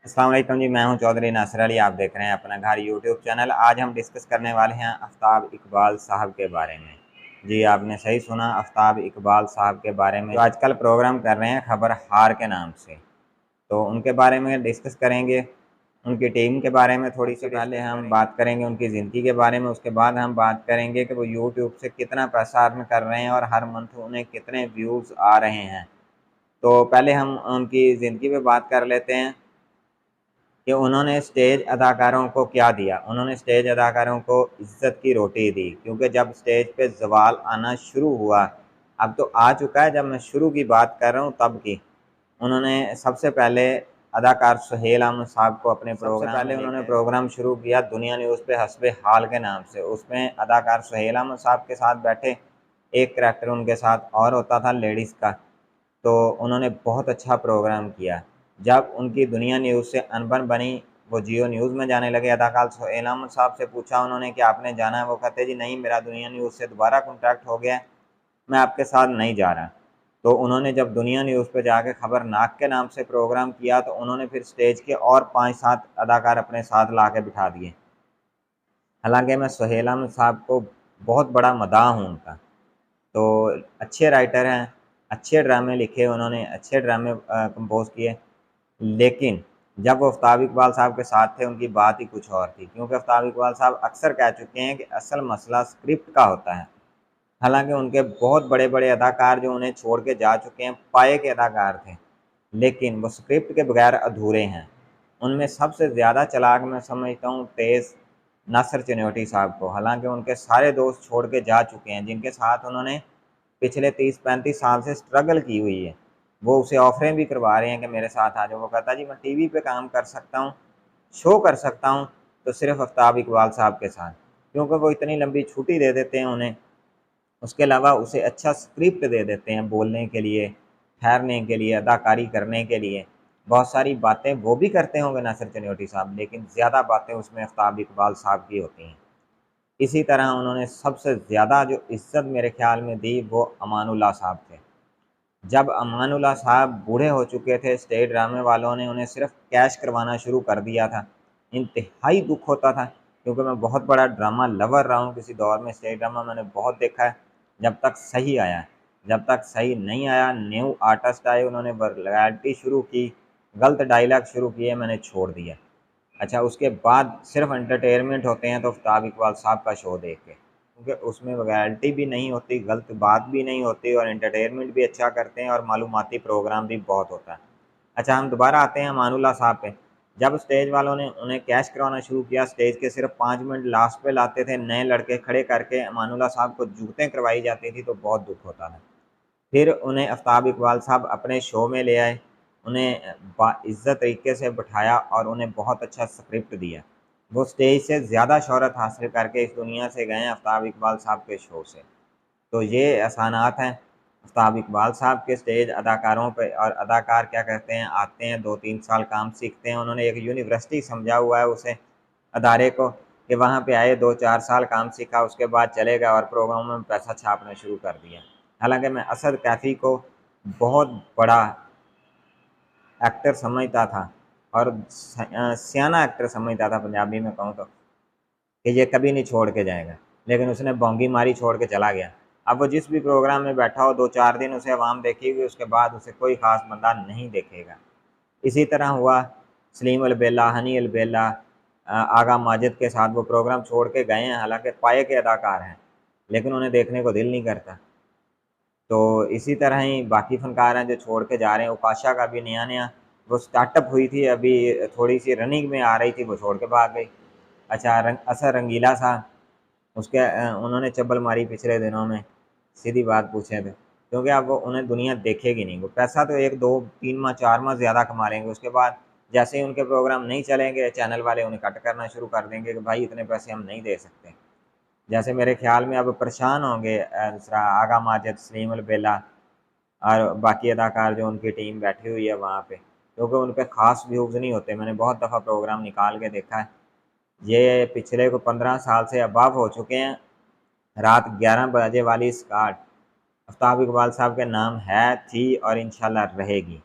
अस्सलाम वालेकुम जी। मैं हूं चौधरी नासिर अली। आप देख रहे हैं अपना घर यूट्यूब चैनल। आज हम डिस्कस करने वाले हैं आफ्ताब इकबाल साहब के बारे में। जी आपने सही सुना, आफ्ताब इकबाल साहब के बारे में जो आजकल प्रोग्राम कर रहे हैं खबर हार के नाम से, तो उनके बारे में डिस्कस करेंगे। उनकी टीम के बारे में थोड़ी सी पहले हम बात करेंगे, उनकी ज़िंदगी के बारे में। उसके बाद हम बात करेंगे कि वो यूट्यूब से कितना पैसा अर्न कर रहे हैं और हर मंथ उन्हें कितने व्यूज़ आ रहे हैं। तो पहले हम उनकी ज़िंदगी पे बात कर लेते हैं कि उन्होंने स्टेज अदाकारों को क्या दिया। उन्होंने स्टेज अदाकारों को इज़्ज़त की रोटी दी, क्योंकि जब स्टेज पे ज़वाल आना शुरू हुआ, अब तो आ चुका है, जब मैं शुरू की बात कर रहा हूँ तब की। उन्होंने सबसे पहले अदाकार सुहेल अहमद साहब को अपने प्रोग्राम में उन्होंने प्रोग्राम शुरू किया दुनिया न्यूज़ पे हस्बे हाल के नाम से। उसमें अदाकार सुहेल अहमद साहब के साथ बैठे एक करैक्टर उनके साथ और होता था लेडीज़ का। तो उन्होंने बहुत अच्छा प्रोग्राम किया। जब उनकी दुनिया न्यूज़ से अनबन बनी, वो जियो न्यूज़ में जाने लगे। अदाकार सुहेल अहमद साहब से पूछा उन्होंने कि आपने जाना है? वो कहते जी नहीं, मेरा दुनिया न्यूज़ से दोबारा कॉन्टैक्ट हो गया है, मैं आपके साथ नहीं जा रहा। तो उन्होंने जब दुनिया न्यूज़ पे जाके खबरनाक के नाम से प्रोग्राम किया, तो उन्होंने फिर स्टेज के और 5-7 अदाकार अपने साथ ला के बिठा दिए। हालाँकि मैं सुहेल अहमद साहब को बहुत बड़ा मदाह हूँ उनका। तो अच्छे राइटर हैं, अच्छे ड्रामे लिखे उन्होंने, अच्छे ड्रामे कंपोज़ किए। लेकिन जब वो आफ्ताब इकबाल साहब के साथ थे, उनकी बात ही कुछ और थी, क्योंकि आफ्ताब इकबाल साहब अक्सर कह चुके हैं कि असल मसला स्क्रिप्ट का होता है। हालाँकि उनके बहुत बड़े-बड़े अदाकार जो उन्हें छोड़ के जा चुके हैं, पाये के अदाकार थे, लेकिन वो स्क्रिप्ट के बगैर अधूरे हैं। उनमें सबसे ज़्यादा चालाक मैं समझता हूँ तेज़ नासिर चिन्योटी साहब को। हालाँकि उनके सारे दोस्त छोड़ के जा चुके हैं, जिनके साथ उन्होंने पिछले 30-35 साल से स्ट्रगल की हुई है। वो उसे ऑफ़रें भी करवा रहे हैं कि मेरे साथ आ जाओ। वो कहता है जी मैं टीवी पे काम कर सकता हूँ, शो कर सकता हूँ, तो सिर्फ़ आफ्ताब इकबाल साहब के साथ, क्योंकि वो इतनी लंबी छुट्टी दे देते हैं उन्हें। उसके अलावा उसे अच्छा स्क्रिप्ट दे देते हैं बोलने के लिए, ठहरने के लिए, अदाकारी करने के लिए। बहुत सारी बातें वो भी करते होंगे नासिर चन्योटी साहब, लेकिन ज़्यादा बातें उसमें आफ्ताब इकबाल साहब की होती हैं। इसी तरह उन्होंने सबसे ज़्यादा जो इज़्ज़त मेरे ख़्याल में दी, वो अमानुल्लाह साहब थे। जब अमानुल्लाह साहब बूढ़े हो चुके थे, स्टेज ड्रामे वालों ने उन्हें सिर्फ़ कैश करवाना शुरू कर दिया था। इंतहाई दुःख होता था, क्योंकि मैं बहुत बड़ा ड्रामा लवर रहा हूँ किसी दौर में, स्टेज ड्रामा मैंने बहुत देखा है, जब तक सही आया। जब तक सही नहीं आया, न्यू आर्टिस्ट आए, उन्होंने वैरायटी शुरू की, गलत डायलॉग शुरू किए, मैंने छोड़ दिया। अच्छा, उसके बाद सिर्फ़ एंटरटेनमेंट होते हैं तो आफ्ताब इकबाल साहब का शो देख के, क्योंकि उसमें वैरायटी भी नहीं होती, गलत बात भी नहीं होती और एंटरटेनमेंट भी अच्छा करते हैं और मालूमाती प्रोग्राम भी बहुत होता है। अच्छा, हम दोबारा आते हैं अमानुल्लाह साहब पे। जब स्टेज वालों ने उन्हें कैश करवाना शुरू किया, स्टेज के सिर्फ़ 5 मिनट लास्ट पे लाते थे, नए लड़के खड़े करके अमानुल्लाह साहब को जूतें करवाई जाती थी, तो बहुत दुःख होता था। फिर उन्हें आफ्ताब इकबाल साहब अपने शो में ले आए, उन्हें बाइज़्ज़त तरीके से बिठाया और उन्हें बहुत अच्छा स्क्रिप्ट दिया। वो स्टेज से ज़्यादा शोहरत हासिल करके इस दुनिया से गए हैं आफ्ताब इकबाल साहब के शो से। तो ये एहसानात हैं आफ्ताब इकबाल साहब के स्टेज अदाकारों पे। और अदाकार क्या करते हैं, आते हैं 2-3 साल काम सीखते हैं। उन्होंने एक यूनिवर्सिटी समझा हुआ है उसे, अदारे को, कि वहाँ पे आए 2-4 साल काम सीखा, उसके बाद चले गए और प्रोग्रामों में पैसा छापना शुरू कर दिया। हालाँकि मैं असद कैफ़ी को बहुत बड़ा एक्टर समझता था और सियाना एक्टर समझता था पंजाबी में कहूँ तो, कि ये कभी नहीं छोड़ के जाएगा। लेकिन उसने बोंगी मारी, छोड़ के चला गया। अब वो जिस भी प्रोग्राम में बैठा हो, 2-4 दिन उसे अवाम देखेगी, उसके बाद उसे कोई ख़ास बंदा नहीं देखेगा। इसी तरह हुआ सलीम अलबेला, हनी अलबेला, आगा माजिद के साथ वो प्रोग्राम छोड़ के गए हैं, हालाँकि पाये के अदाकार हैं, लेकिन उन्हें देखने को दिल नहीं करता। तो इसी तरह ही बाकी फ़नकार हैं जो छोड़ के जा रहे हैं। उपाशा का भी नया-नया वो स्टार्टअप हुई थी, अभी थोड़ी-सी रनिंग में आ रही थी, वो छोड़ के भाग गई। अच्छा, असर रंगीला साहब, उसके उन्होंने चब्बल मारी पिछले दिनों में, सीधी बात पूछें तो। क्योंकि अब वो उन्हें दुनिया देखेगी नहीं। वो पैसा तो 1, 2, 3 माह, 4 माह ज़्यादा कमा लेंगे, उसके बाद जैसे ही उनके प्रोग्राम नहीं चलेंगे, चैनल वाले उन्हें कट करना शुरू कर देंगे कि भाई इतने पैसे हम नहीं दे सकते। जैसे मेरे ख़्याल में अब परेशान होंगे दूसरा आगा माजिद, सलीम अलबेला और बाकी अदाकार जो उनकी टीम बैठी हुई है वहाँ पे, क्योंकि उन पे ख़ास व्यूज़ नहीं होते। मैंने बहुत दफ़ा प्रोग्राम निकाल के देखा है। ये पिछले को 15 साल से अबव हो चुके हैं। रात 11 बजे वाली स्टार्ट आफ्ताब इकबाल साहब के नाम है, थी और इंशाल्लाह रहेगी।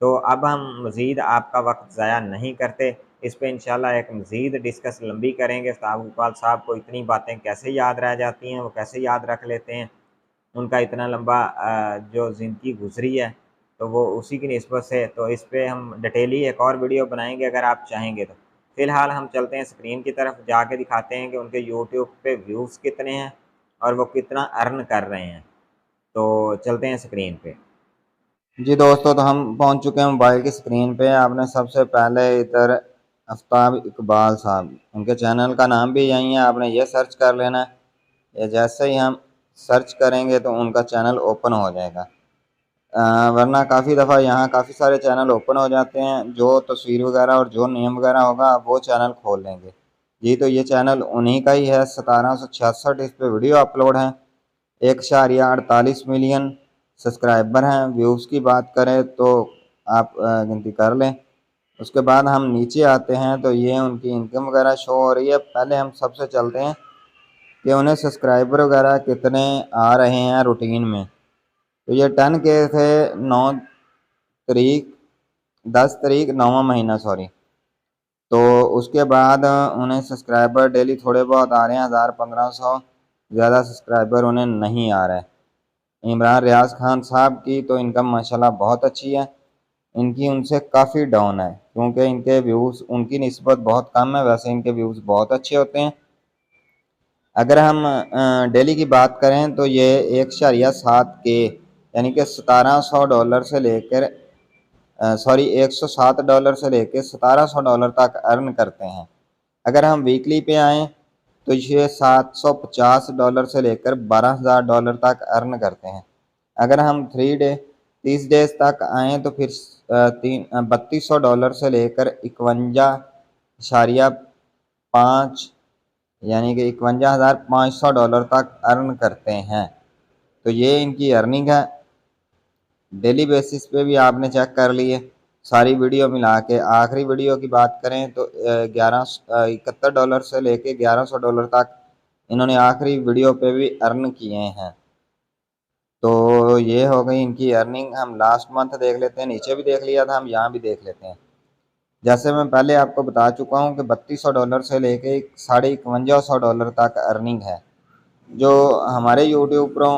तो अब हम मज़ीद आपका वक्त ज़ाया नहीं करते, इस पे इंशाल्लाह एक मज़ीद डिस्कस लंबी करेंगे। उस्ताद इकबाल साहब को इतनी बातें कैसे याद रह जाती हैं, वो कैसे याद रख लेते हैं। उनका इतना लंबा जो ज़िंदगी गुज़री है, तो वो उसी की निस्बत से, तो इस पे हम डिटेली एक और वीडियो बनाएँगे अगर आप चाहेंगे तो। फ़िलहाल हम चलते हैं स्क्रीन की तरफ, जाके दिखाते हैं कि उनके यूट्यूब पे व्यूज़ कितने हैं और वो कितना अर्न कर रहे हैं। तो चलते हैं स्क्रीन पे। जी दोस्तों, तो हम पहुंच चुके हैं मोबाइल की स्क्रीन पे। आपने सबसे पहले इधर आफ्ताब इकबाल साहब, उनके चैनल का नाम भी यही है, आपने ये सर्च कर लेना है। ये जैसे ही हम सर्च करेंगे तो उनका चैनल ओपन हो जाएगा। वरना काफ़ी दफ़ा यहाँ काफ़ी सारे चैनल ओपन हो जाते हैं, जो तस्वीर वगैरह और जो नेम वगैरह होगा आप वो चैनल खोल लेंगे। जी, तो ये चैनल उन्हीं का ही है। 1766 इस पे वीडियो अपलोड है। 1.48 मिलियन सब्सक्राइबर हैं। व्यूज़ की बात करें तो आप गिनती कर लें। उसके बाद हम नीचे आते हैं तो ये उनकी इनकम वगैरह शो हो रही है। पहले हम सबसे चलते हैं कि उन्हें सब्सक्राइबर वगैरह कितने आ रहे हैं रूटीन में। तो ये 10 के थे 9 तारीख 10 तारीख 9वां महीना, सॉरी। तो उसके बाद उन्हें सब्सक्राइबर डेली थोड़े बहुत आ रहे हैं, 1000-1500। ज़्यादा सब्सक्राइबर उन्हें नहीं आ रहे। इमरान रियाज खान साहब की तो इनकम माशाल्लाह बहुत अच्छी है। इनकी उनसे काफ़ी डाउन है, क्योंकि इनके व्यूज़ उनकी निस्बत बहुत कम है। वैसे इनके व्यूज़ बहुत अच्छे होते हैं। अगर हम डेली की बात करें तो ये 1.7 के, यानी कि $1700 से लेकर सॉरी $107 से लेकर $1700 तक अर्न करते हैं। अगर हम वीकली पे आएँ तो ये $750 से लेकर $12,000 तक अर्न करते हैं। अगर हम 30 डेज तक आएँ तो फिर $3200 से लेकर 51.5, यानी कि $51,500 तक अर्न करते हैं। तो ये इनकी अर्निंग है। डेली बेसिस पे भी आपने चेक कर लिए सारी वीडियो मिला के। आखिरी वीडियो की बात करें तो $71 से लेके $1100 तक इन्होंने आखिरी वीडियो पे भी अर्न किए हैं। तो ये हो गई इनकी अर्निंग। हम लास्ट मंथ देख लेते हैं, नीचे भी देख लिया था, हम यहाँ भी देख लेते हैं। जैसे मैं पहले आपको बता चुका हूँ कि $3200 से लेके $51,500 तक अर्निंग है। जो हमारे यूट्यूबरों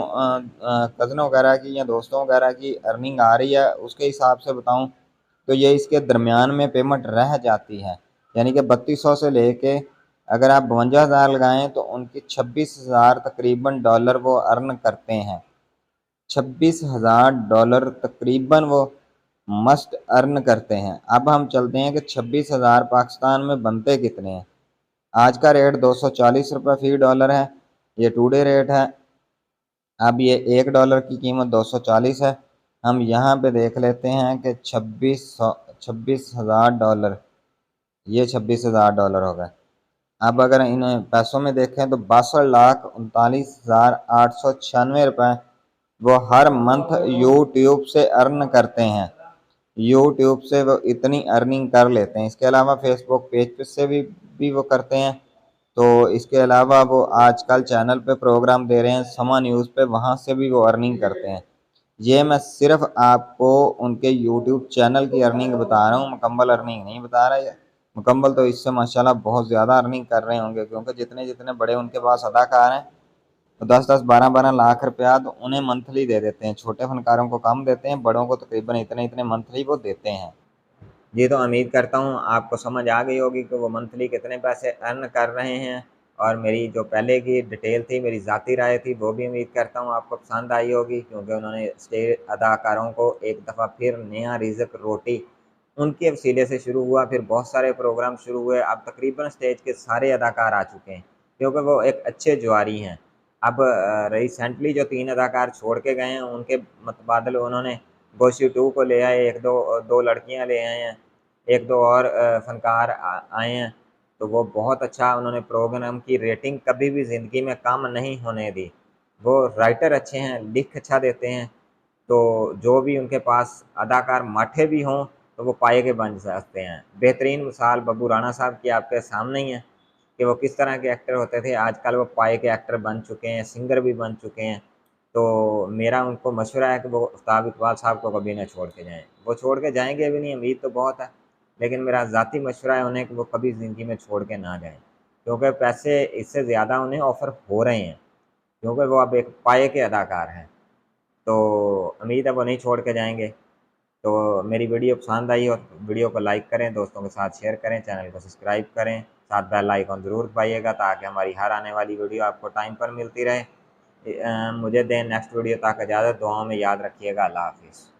कज़नों वगैरह की या दोस्तों वगैरह की अर्निंग आ रही है, उसके हिसाब से बताऊं तो ये इसके दरमियान में पेमेंट रह जाती है। यानी कि 3200 से लेके अगर आप 52,000 लगाएं तो उनकी 26,000 तकरीबन डॉलर वो अर्न करते हैं। $26,000 तकरीबन वो मस्ट अर्न करते हैं। अब हम चलते हैं कि 26,000 पाकिस्तान में बनते कितने हैं। आज का रेट $240 फी डॉलर है, ये टुडे रेट है। अब ये $1 की कीमत 240 है। हम यहाँ पे देख लेते हैं कि $26,000, ये $26,000 हो गए। अब अगर इन पैसों में देखें तो 62,39,896 रुपये वो हर मंथ यूट्यूब से अर्न करते हैं। यूट्यूब से वो इतनी अर्निंग कर लेते हैं। इसके अलावा फेसबुक पेज पे से भी वो करते हैं। तो इसके अलावा वो आजकल चैनल पे प्रोग्राम दे रहे हैं समा न्यूज़ पे, वहाँ से भी वो अर्निंग करते हैं। ये मैं सिर्फ आपको उनके यूट्यूब चैनल की अर्निंग बता रहा हूँ, मुकम्मल अर्निंग नहीं बता रहा है। मुकम्मल तो इससे माशाल्लाह बहुत ज़्यादा अर्निंग कर रहे होंगे, क्योंकि जितने जितने बड़े उनके पास अदाकार हैं तो 10-10, 12-12 लाख रुपया तो उन्हें मंथली दे देते हैं। छोटे फनकारों को कम देते हैं, बड़ों को तकरीबन इतने इतने मंथली वो देते हैं। जी, तो उम्मीद करता हूँ आपको समझ आ गई होगी कि वो मंथली कितने पैसे अर्न कर रहे हैं। और मेरी जो पहले की डिटेल थी, मेरी ज़ाती राय थी, वो भी उम्मीद करता हूँ आपको पसंद आई होगी, क्योंकि उन्होंने स्टेज अदाकारों को एक दफ़ा फिर नया रिज़्क रोटी उनके वसीले से शुरू हुआ। फिर बहुत सारे प्रोग्राम शुरू हुए। अब तकरीबन स्टेज के सारे अदाकार आ चुके हैं, क्योंकि वो एक अच्छे जुआरी हैं। अब रिसेंटली जो 3 अदाकार छोड़ के गए हैं, उनके मुतबादल उन्होंने गोशी 2 को ले आए, 1-2 लड़कियां ले आए हैं, 1-2 और फ़नकार आए हैं। तो वो बहुत अच्छा उन्होंने प्रोग्राम की रेटिंग कभी भी ज़िंदगी में कम नहीं होने दी। वो राइटर अच्छे हैं, लिख अच्छा देते हैं। तो जो भी उनके पास अदाकार माठे भी हों तो वो पाए के बन सकते हैं। बेहतरीन मिसाल बब्बू राणा साहब की आपके सामने ही है कि वो किस तरह के एक्टर होते थे, आजकल वो पाए के एक्टर बन चुके हैं, सिंगर भी बन चुके हैं। तो मेरा उनको मशवरा है कि वो उस्ताद इकबाल साहब को कभी ना छोड़ के जाएँ। वो छोड़ के जाएँगे भी नहीं, उम्मीद तो बहुत है, लेकिन मेरा ज़ाती मशवरा है उन्हें कि वो कभी ज़िंदगी में छोड़ के ना जाएँ। क्योंकि पैसे इससे ज़्यादा उन्हें ऑफ़र हो रहे हैं, क्योंकि वो अब एक पाये के अदाकार हैं। तो उम्मीद है वो नहीं छोड़ के जाएँगे। तो मेरी वीडियो पसंद आई हो तो वीडियो को लाइक करें, दोस्तों के साथ शेयर करें, चैनल को सब्सक्राइब करें, साथ बेल आइकन ज़रूर दबाइएगा ताकि हमारी हर आने वाली वीडियो आपको टाइम पर मिलती रहे। मुझे दें नेक्स्ट वीडियो तक इजाज़त, दुआओं में याद रखिएगा। अल्लाह हाफ़िज़।